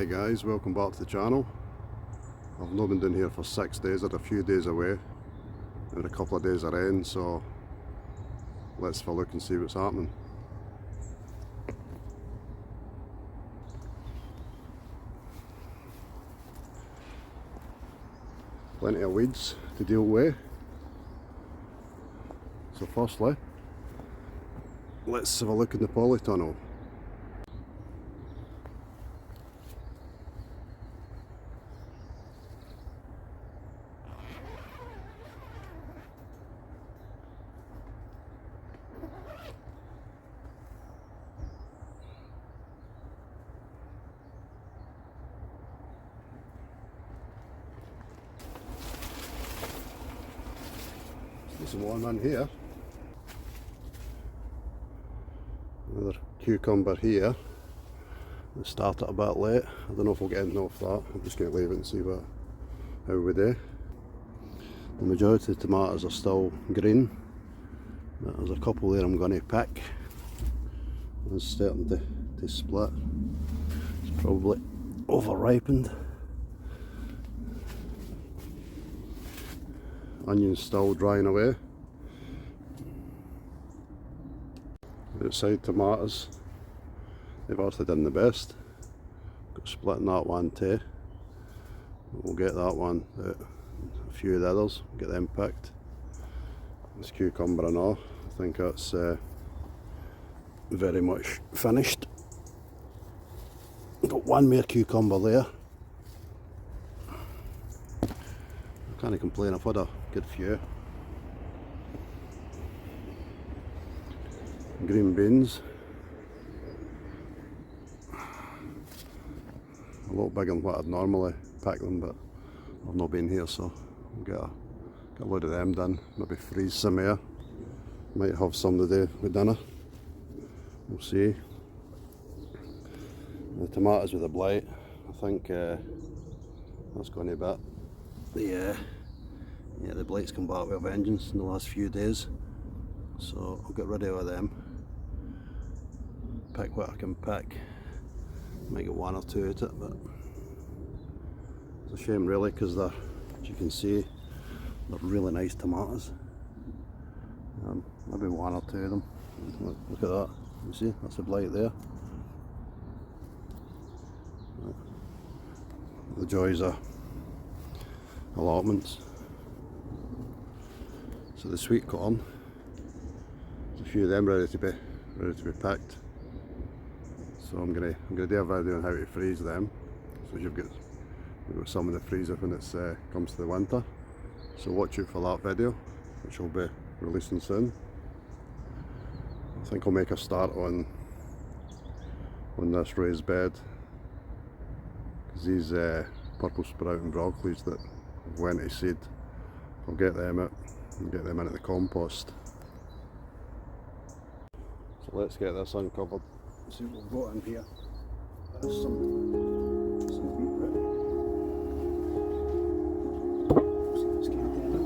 Hi guys, welcome back to the channel. I've not been down here for 6 days, I had a few days away and a couple of days of rain, so let's have a look and see what's happening. Plenty of weeds to deal with. So firstly, let's have a look in the polytunnel. There's one on here. Another cucumber here. I started a bit late. I don't know if we'll get anything off that. I'm just going to leave it and see how we do. The majority of the tomatoes are still green. There's a couple there I'm going to pick. It's starting to split. It's probably over ripened. Onions still drying away. Outside tomatoes, they've actually done the best. Got splitting that one too. We'll get that one, a few of the others, get them picked. This cucumber and all, I think that's very much finished. Got one more cucumber there. I can't complain, I've had a good few. Green beans. A lot bigger than what I'd normally pack them, but I've not been here, so I'll get a load of them done. Maybe freeze some here. Might have some today with dinner. We'll see. The tomatoes with the blight, I think that's going to be it. The blight's come back with a vengeance in the last few days, so I'll get rid of them. Pick what I can pick. Might get one or two at it, but it's a shame really, because they're, as you can see, they're really nice tomatoes. Maybe one or two of them. Look at that. You see, that's the blight there. The joys of allotments. So the sweet corn, there's a few of them ready to be picked. So I'm gonna do a video on how to freeze them. So we've got some in the freezer when it comes to the winter. So watch out for that video, which will be releasing soon. I think I'll make a start on this raised bed, because these purple sprouting broccolis that went to seed, I'll get them out and get them into the compost. So let's get this uncovered. See what we've got in here. There's some beetroot. See what's getting there now.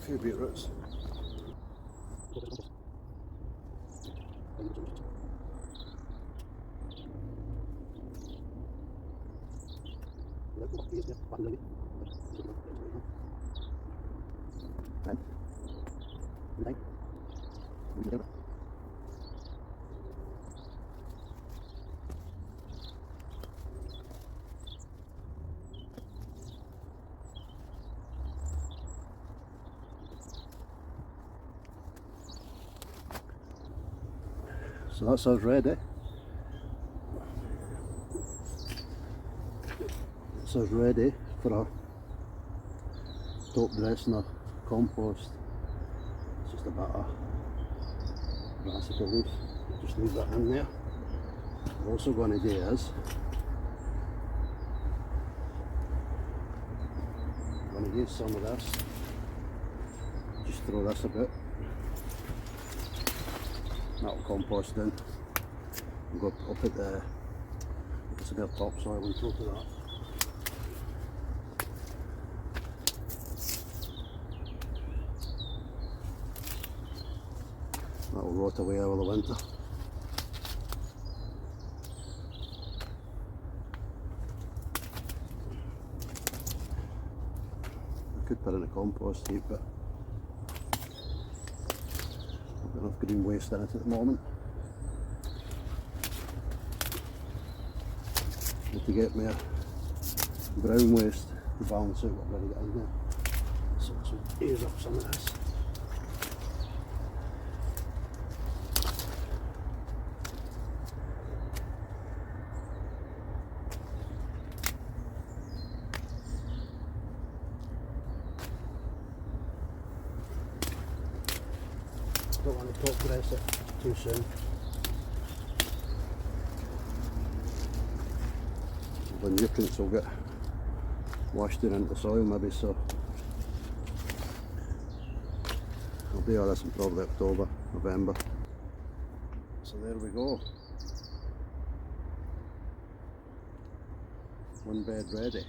few beetroots. So that's us ready. That's us ready for our top dressing our compost. It's just a bit of brassica leaf. Just leave that in there. What we're also going to do is I'm going to use some of this. Just throw this a bit. That'll compost in. I'll put some more topsoil on top of that. That'll rot away over the winter. I could put in a compost heap, but I've got enough green waste in it at the moment. Need to get me a brown waste to balance out what I've already got in there. So this will ease up some of this. Don't want to top dress it too soon. The nutrients will get washed in into the soil maybe, so I'll do all this in probably October, November. So there we go. One bed ready.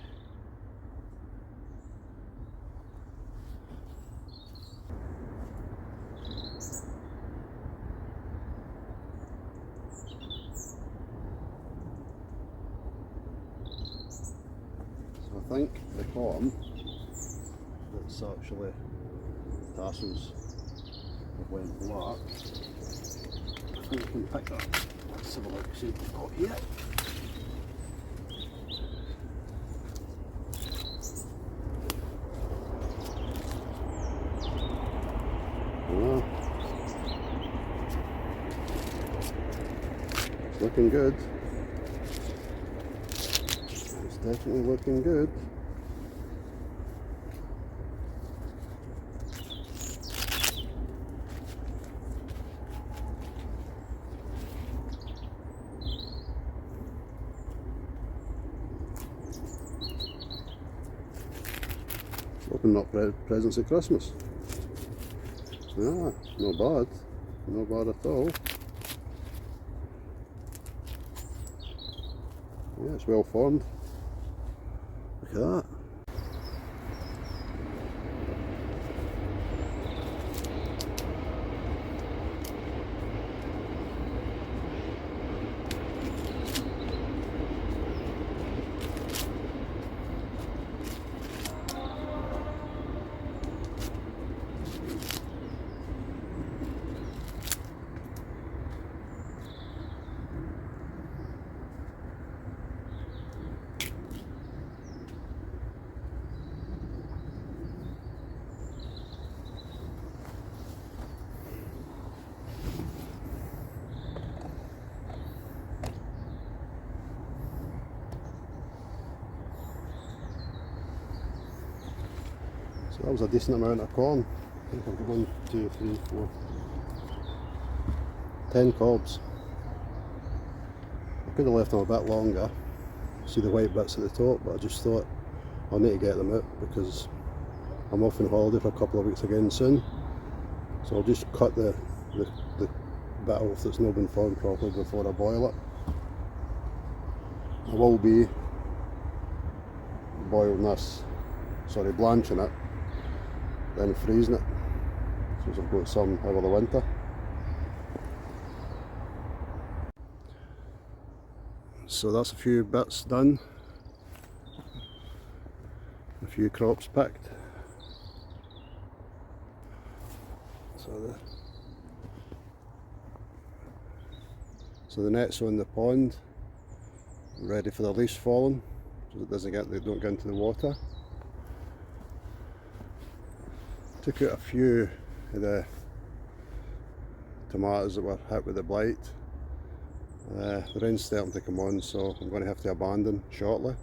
I think the corn that's actually tassels have went black. I think we can pick that. Let's have a look, see what we've got here. It's looking good. Definitely looking good. Opening up presents at Christmas. Ah, no bad. No bad at all. Yeah, it's well formed. Look at that. So that was a decent amount of corn. I think I've got 1, 2, 3, 4, 10 cobs. I could have left them a bit longer. See the white bits at the top, but I just thought I'll need to get them out because I'm off on holiday for a couple of weeks again soon. So I'll just cut the bit off that's not been formed properly before I boil it. I will be boiling this, blanching it, then freezing it. because I've got some over the winter. So that's a few bits done, a few crops picked. So the net's on the pond, ready for the leaves falling, so they don't get into the water. Took out a few of the tomatoes that were hit with the blight. The rain's starting to come on, so I'm going to have to abandon shortly.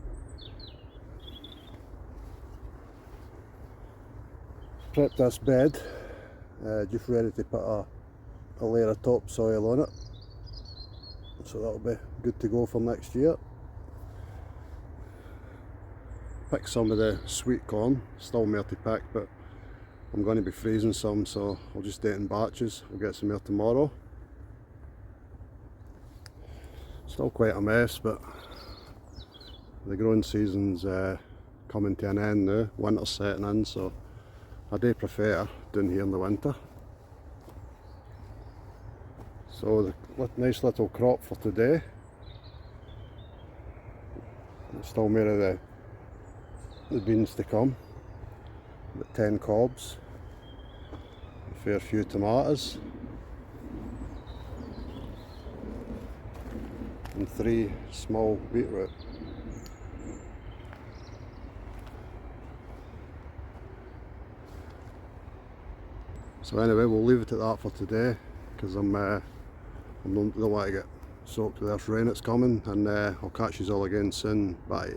Prepped this bed, just ready to put a layer of topsoil on it, so that'll be good to go for next year. Pick some of the sweet corn, still more to pick, but I'm going to be freezing some, so I'll just do it in batches. I'll get some more tomorrow. Still quite a mess, but the growing season's coming to an end now. Winter's setting in, so I do prefer doing here in the winter. So the nice little crop for today. There's still more of the beans to come. About 10 cobs, a fair few tomatoes, and 3 small beetroot. So anyway, we'll leave it at that for today, because I don't want to get soaked with this rain that's coming, and I'll catch you all again soon. Bye.